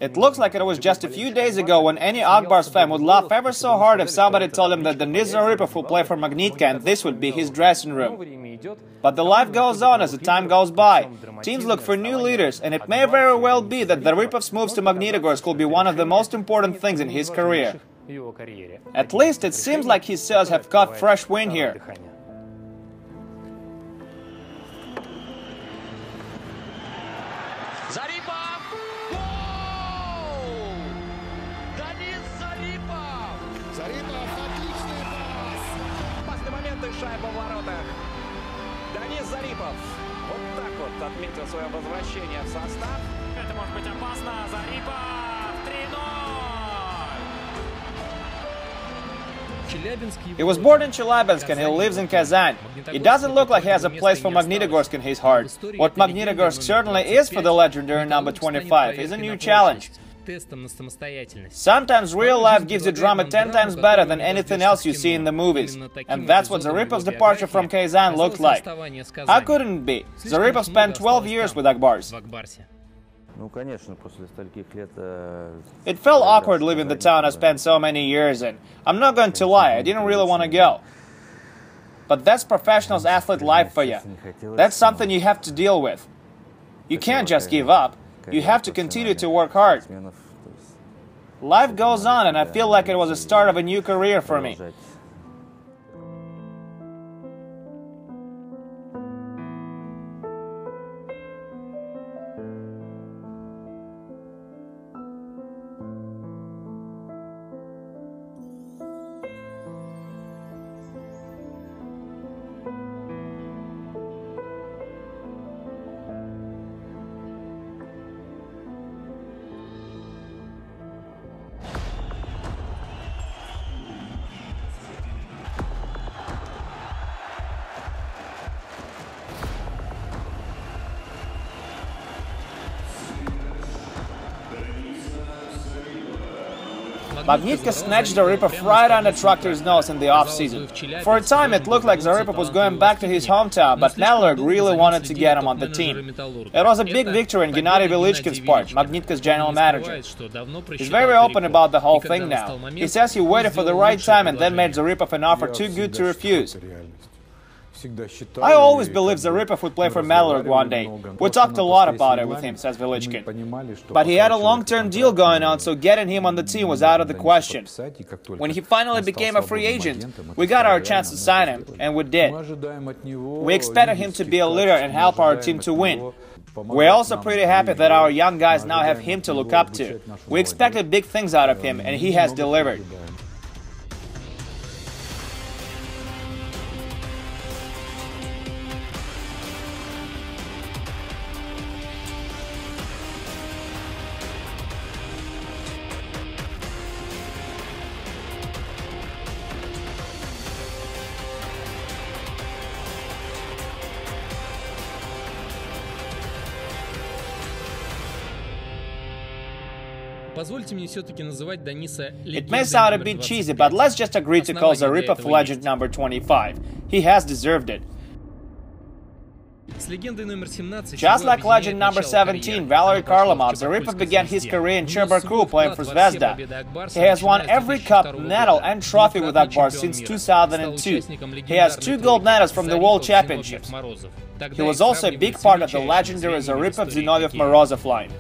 It looks like it was just a few days ago when any Akbars fan would laugh ever so hard if somebody told him that Danis Zaripov will play for Magnitka and this would be his dressing room. But the life goes on as the time goes by. Teams look for new leaders, and it may very well be that Zaripov's moves to Magnitogorsk will be one of the most important things in his career. At least it seems like his sails have caught fresh wind here. Zaripov! Гол! Danis Zaripov! Зарипов, отличный пас! Опасный момент и шайба в воротах. Danis Zaripov вот так вот отметил свое возвращение в состав. Это может быть опасно. Zaripov 3-0. He was born in Chelyabinsk and he lives in Kazan. It doesn't look like he has a place for Magnitogorsk in his heart. What Magnitogorsk certainly is for the legendary number 25 is a new challenge. Sometimes real life gives you drama 10 times better than anything else you see in the movies. And that's what Zaripov's departure from Kazan looked like. How couldn't it be? Zaripov spent 12 years with Akbars. It felt awkward leaving the town I spent so many years in. I'm not going to lie, I didn't really want to go. But that's professional athlete life for you. That's something you have to deal with. You can't just give up. You have to continue to work hard. Life goes on, and I feel like it was the start of a new career for me. Magnitka snatched Zaripov right under Tractor's nose in the off-season. For a time it looked like Zaripov was going back to his hometown, but Metallurg really wanted to get him on the team. It was a big victory in Gennady Velichkin's part, Magnitka's general manager. He's very open about the whole thing now. He says he waited for the right time and then made Zaripov an offer too good to refuse. I always believed Zaripov would play for Metallurg one day. We talked a lot about it with him, says Velichkin. But he had a long-term deal going on, so getting him on the team was out of the question. When he finally became a free agent, we got our chance to sign him, and we did. We expected him to be a leader and help our team to win. We're also pretty happy that our young guys now have him to look up to. We expected big things out of him, and he has delivered. It may sound a bit cheesy, but let's just agree to call Zaripov legend number 25. He has deserved it. Just like legend number 17, Valery Karlamov, Zaripov began his career in Cherbarku playing for Zvezda. He has won every cup, medal and trophy with Akbar since 2002. He has 2 gold medals from the World Championships. He was also a big part of the legendary Zaripov-Zinoviev-Morozov line.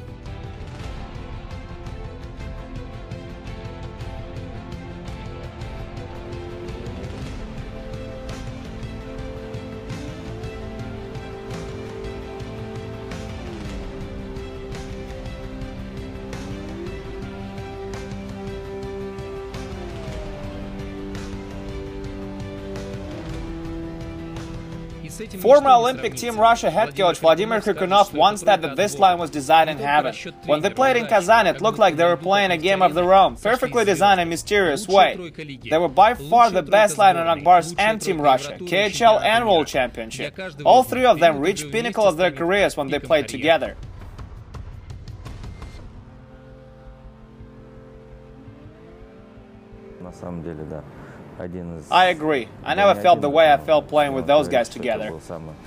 Former Olympic Team Russia head coach Vladimir Krikунov once said that this line was designed in heaven. When they played in Kazan, it looked like they were playing a game of their own, perfectly designed in a mysterious way. They were by far the best line on Akbars and Team Russia, KHL and World Championship. All 3 of them reached pinnacle of their careers when they played together. I agree. I never felt the way I felt playing with those guys together.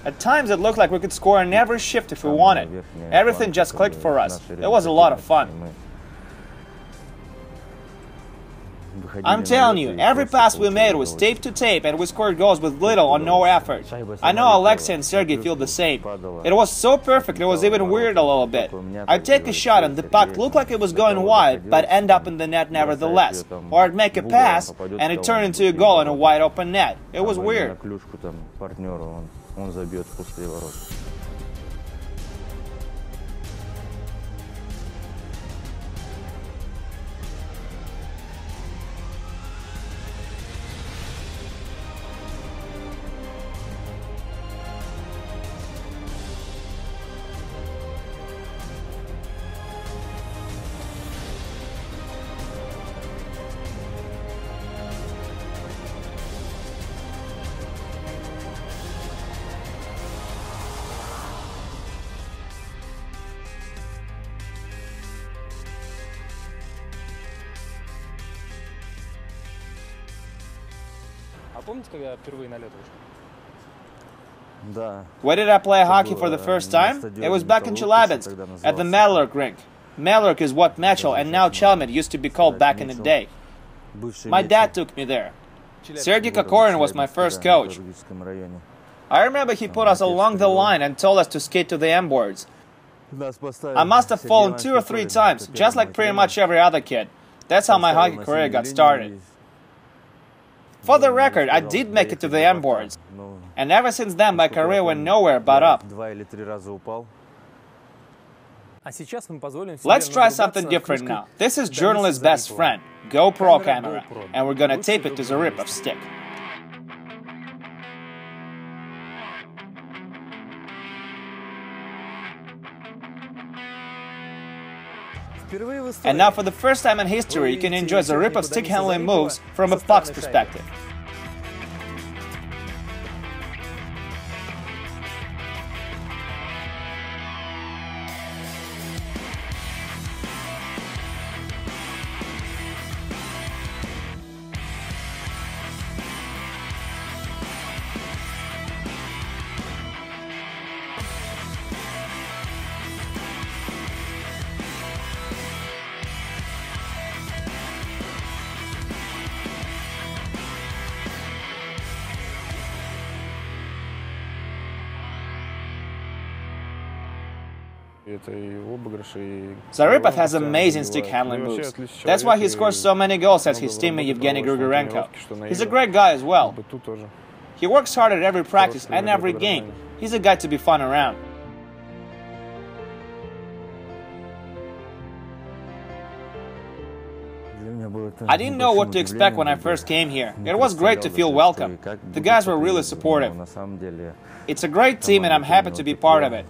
At times it looked like we could score in every shift if we wanted. Everything just clicked for us. It was a lot of fun. I'm telling you, every pass we made was tape to tape and we scored goals with little or no effort. I know Alexei and Sergei feel the same. It was so perfect it was even weird a little bit. I'd take a shot and the puck looked like it was going wide but end up in the net nevertheless. Or I'd make a pass and it turned into a goal in a wide open net. It was weird. Where did I play hockey for the first time? It was back in Chelyabinsk, at the Metallurg rink. Metallurg is what Metro and now Chelmet used to be called back in the day. My dad took me there. Sergei Gagarin was my first coach. I remember he put us along the line and told us to skate to the M boards. I must have fallen 2 or 3 times, just like pretty much every other kid. That's how my hockey career got started. For the record, I did make it to the M boards, and ever since then my career went nowhere but up. Let's try something different now. This is journalist's best friend, GoPro camera, and we're gonna tape it to Zaripov's stick. And now for the first time in history, you can enjoy Zaripov's stick handling moves from a puck's perspective. Zaripov has amazing stick handling moves. That's why he scores so many goals as his teammate Yevgeny Grigorenko. He's a great guy as well. He works hard at every practice and every game. He's a guy to be fun around. I didn't know what to expect when I first came here. It was great to feel welcome. The guys were really supportive. It's a great team and I'm happy to be part of it.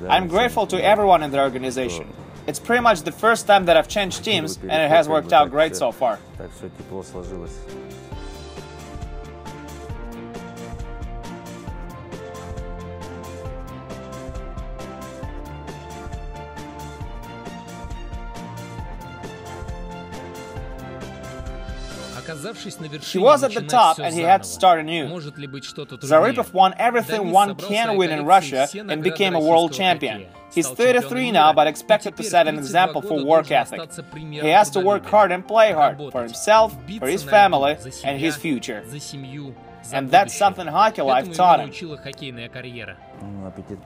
I'm grateful to everyone in the organization. It's pretty much the first time that I've changed teams, and it has worked out great so far. He was at the top and he had to start anew. Zaripov won everything one can win in Russia and became a world champion. He's 33 now, but expected to set an example for work ethic. He has to work hard and play hard for himself, for his family, and his future. And that's something hockey life taught him.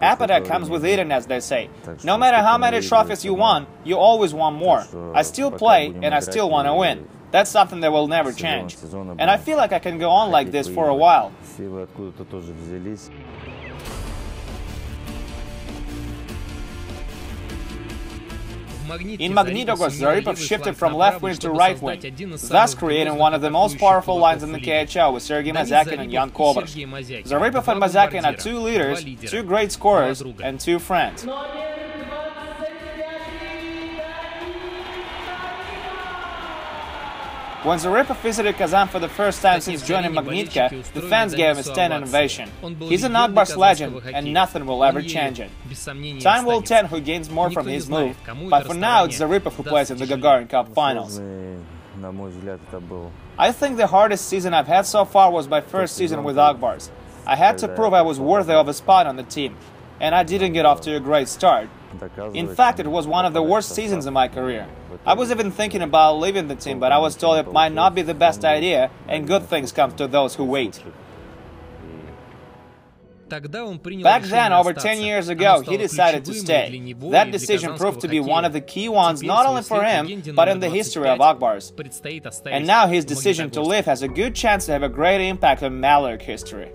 Appetite comes with eating, as they say. No matter how many trophies you won, you always want more. I still play and I still want to win. That's something that will never change. And I feel like I can go on like this for a while. In Magnitogorsk, Zaripov shifted from left wing to right wing, thus creating one of the most powerful lines in the KHL with Sergei Mazyakin and Jan Kovarch. Zaripov and Mazyakin are 2 leaders, 2 great scorers, and 2 friends. When Zaripov visited Kazan for the first time since joining Magnitka, the fans gave him a standing ovation. He's an Akbars legend, and nothing will ever change it. Time will tell who gains more from his move, but for now it's Zaripov who plays in the Gagarin Cup finals. I think the hardest season I've had so far was my first season with Akbars. I had to prove I was worthy of a spot on the team, and I didn't get off to a great start. In fact, it was one of the worst seasons in my career. I was even thinking about leaving the team, but I was told it might not be the best idea, and good things come to those who wait. Back then, over 10 years ago, he decided to stay. That decision proved to be one of the key ones not only for him, but in the history of Akbars. And now his decision to leave has a good chance to have a great impact on Metallurg history.